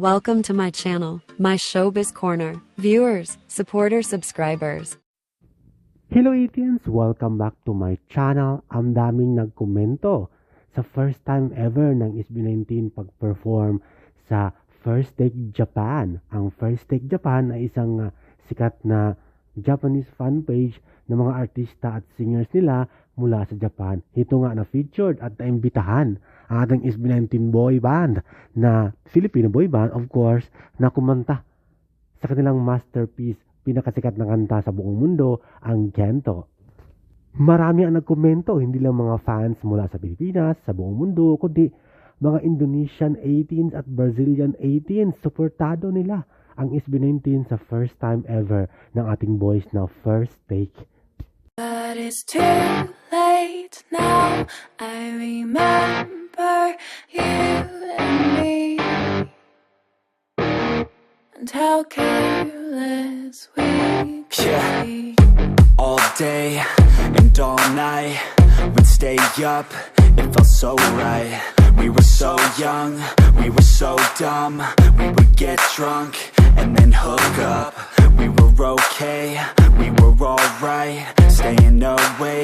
Welcome to my channel, my Showbiz Corner. Viewers, supporters, subscribers. Hello Etians! Welcome back to my channel. Ang daming nagkomento sa first time ever ng SB19 pag-perform sa First Take Japan. Ang First Take Japan ay isang sikat na Japanese fan page ng mga artista at singers nila mula sa Japan. Ito nga na featured at naimbitahan ang ating SB19 boy band na Filipino boy band, of course, na kumanta sa kanilang masterpiece, pinakasikat na kanta sa buong mundo, ang Gento. Marami ang nagkomento, hindi lang mga fans mula sa Pilipinas, sa buong mundo, kundi mga Indonesian 18s at Brazilian 18s. Suportado nila ang SB19 sa first time ever ng ating boys na First Take. But it's too late now. I remember you and me, and how careless we could be. All day and all night, we'd stay up, it felt so right. We were so young, we were so dumb. We would get drunk and then hook up. We were okay, we were alright, staying away